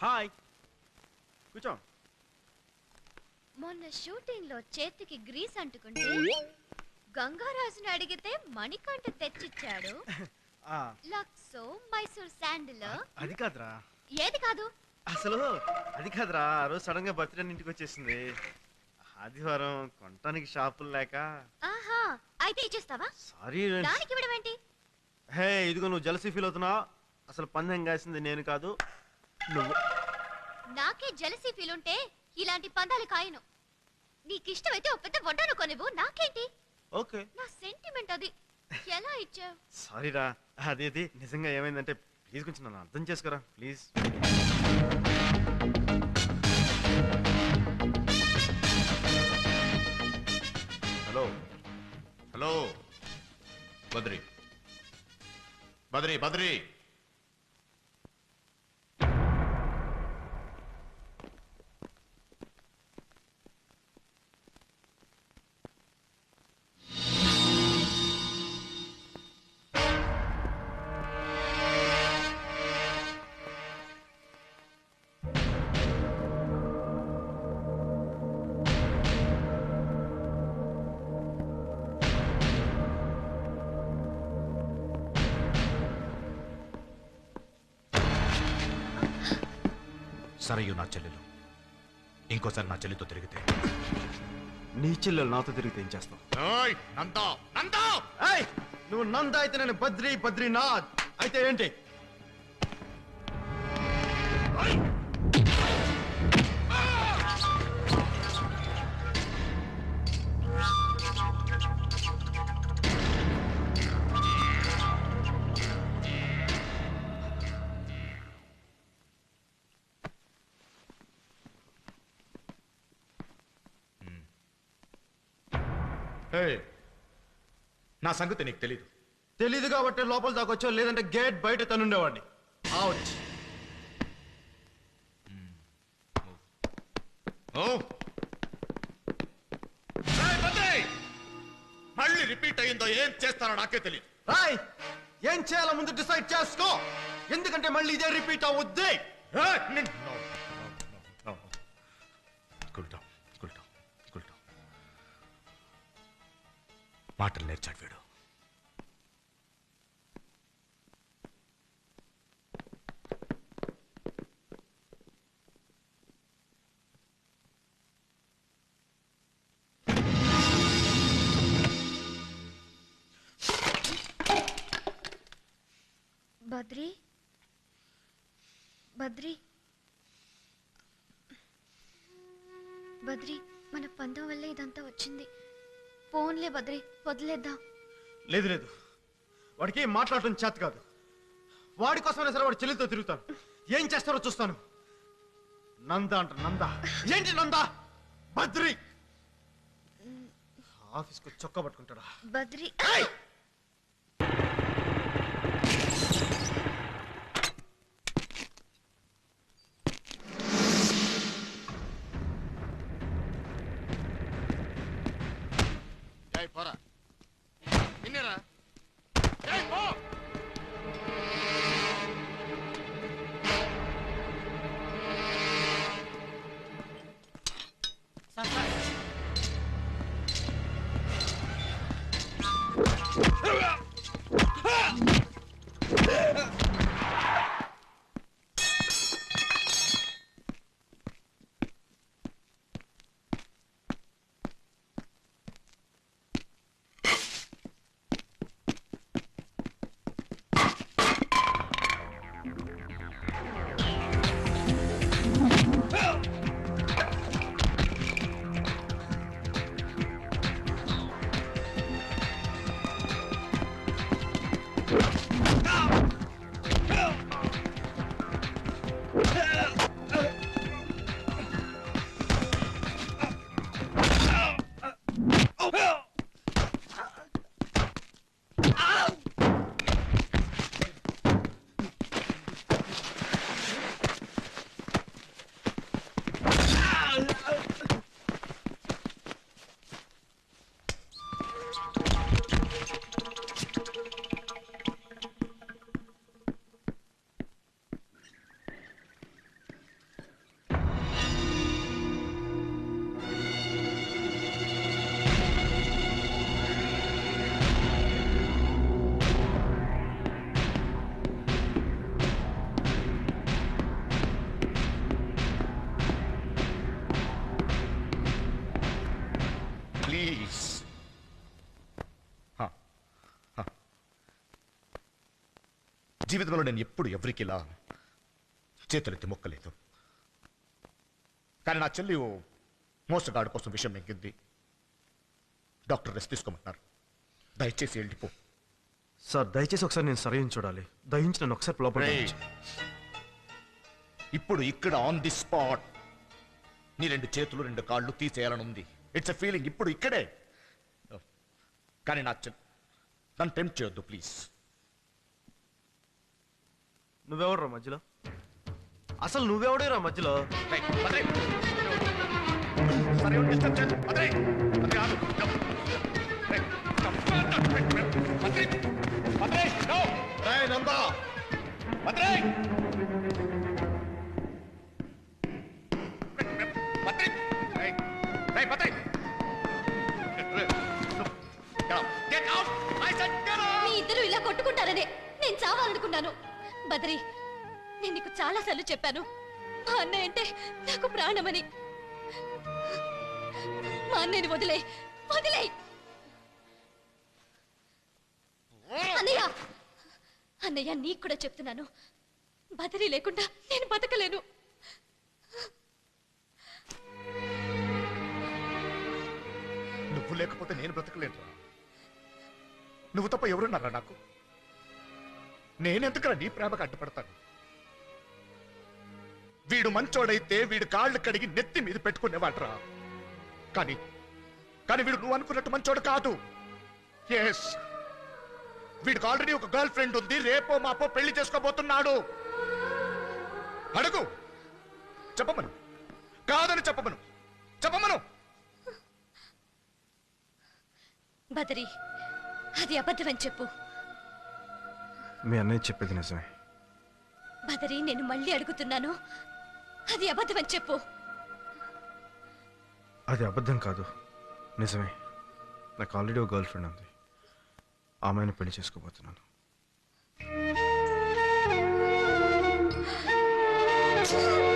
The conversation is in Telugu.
హాయ్, కూర్చో. మొన్న షూటింగ్ లో చేతికి గ్రీస్ అంటుకుంటే గంగారాజుని అడిగితే మణికంఠ తెచ్చిచ్చాడు. లక్సో మైసూర్ శాండిల్. అది కాదురా. ఏది కాదు? అసలు అది కాదురా, ఆ రోజు సడన్ గా బర్త్డే ఇంటికి వచ్చేసింది. ఆదివారం కొనటానికి షాపులు లేక. ఆహా, అయితే ఇచ్చేస్తావా? సారీ. దానికి ఇవ్వడం ఏంటి? హే, ఇదిగో నువ్వు జలసీ ఫీల్ అవుతున్నావు. అసలు పందెం కాసింది నేను కాదు, నువ్వు. నాకే జలసీ ఫీల్ ఉంటే ఇలాంటి పందాలు కాయను. నీకిష్టమైతే ఒక పెద్ద వడ్డాను కొనివ్వు, నాకేంటి? ఓకే, నా సెంటిమెంట్ అది. ఎలా ఇచ్చావు? సారీరా. అది నిజంగా ఏమైందంటే ప్లీజ్ కొంచెం నన్ను అర్థం చేసుకోరా please. Hello hello, Badri Badri Badri. Sarayu నా చెల్లెలు ఇంకోసారి నా చెల్లితో తిరిగితే నీ చెల్లెలు నాతో తిరిగితే ఏం చేస్తావు? ఏయ్, నువ్వు నంద అయితే నేను బద్రీనాథ్ అయితే ఏంటి? నా సంగతి నీకు తెలీదు. తెలీదు కాబట్టి లోపల దాకొచ్చో, లేదంటే గేట్ బయట తనుండేవాడిని. అవుట్. మళ్ళీ రిపీట్ అయ్యిందో ఏం చేస్తానో నాకే తెలియదు. రాయ్, ఏం చేయాలో ముందు డిసైడ్ చేసుకో, ఎందుకంటే మళ్ళీ ఇదే రిపీట్ అవుద్ది. మాటలు నేర్చాడు వీడు. బద్రి బద్రి బద్రి, మన పందెం వల్ల ఇదంతా వచ్చింది. ఫోన్లే బద్రి, వదిలేద్దాం. లేదు లేదు, వాడికి మాట్లాడటం చేత కాదు. వాడి కోసమైనా సరే వాడి చెల్లితో తిరుగుతాను. ఏం చేస్తారో చూస్తాను. నంద అంట, నంద ఏంటి నంద? బద్రి ఆఫీస్కు చొక్కా పట్టుకుంటాడా? బద్రి పోరా విన్నరా పో. జీవితంలో నేను ఎప్పుడు ఎవరికి ఇలా చేతులెత్తి మొక్కలేదు. కానీ నా చెల్లి ఓ మోసగాడు కోసం విషయం నెగ్గింది. డాక్టర్ రెస్ట్ తీసుకోమంటున్నారు. దయచేసి వెళ్ళిపో. సార్ దయచేసి ఒకసారి నేను సరైన చూడాలి. దయించి నన్ను ఒకసారి లోపల రేయ్, ఇప్పుడు ఇక్కడ ఆన్ ది స్పాట్ నీ 2 చేతులు 2 కాళ్ళు తీసేయాలని ఉంది. ఇట్స్ ఎ ఫీలింగ్ ఇప్పుడు ఇక్కడే. కానీ నన్ను టెంప్ట్ చేయొద్దు ప్లీజ్. నువ్వెవడురా మధ్యలో? అసలు నువ్వెవడేరా మధ్యలో? నందా మీ ఇద్దరు ఇలా కొట్టుకుంటారనే నేను చావాలనుకున్నాను. బద్రి, నేను నీకు చాలా సార్లు చెప్పాను మా అన్నయ్య అంటే నాకు ప్రాణమని. మా అన్నయ్యని వదిలే వదిలే. అన్నయ్య అన్నయ్య నీకు కూడా చెప్తున్నాను, బదరి లేకుండా నేను బతకలేను. నువ్వు లేకపోతే నేను బ్రతకలేను. నువ్వు తప్ప ఎవరున్నారా నాకు? నేనెందుకురా నీ ప్రేమకు అడ్డుపడతాను? వీడు మంచోడైతే వీడు కాళ్ళు కడిగి నెత్తి మీద పెట్టుకునేవాడ్రా. కానీ కానీ వీడు నువ్వు అనుకున్నట్టు మంచోడు కాదు. ఎస్, వీడికి ఆల్రెడీ ఒక గర్ల్ ఫ్రెండ్ ఉంది. రేపో మాపో పెళ్లి చేసుకోబోతున్నాడు. అడుగు, చెప్పమను. కాదని చెప్పమను, చెప్పమను. బదరి, అది అబద్ధమని చెప్పు. మీ అన్నయ్య చెప్పేది నిజమే. బదరి, నేను మళ్ళీ అడుగుతున్నాను, అది అబద్ధమని చెప్పు. అది అబద్ధం కాదు, నిజమే. నాకు ఆల్రెడీ ఒక గర్ల్ ఫ్రెండ్ ఉంది. ఆమెను పెళ్లి చేసుకోబోతున్నాను. ఆ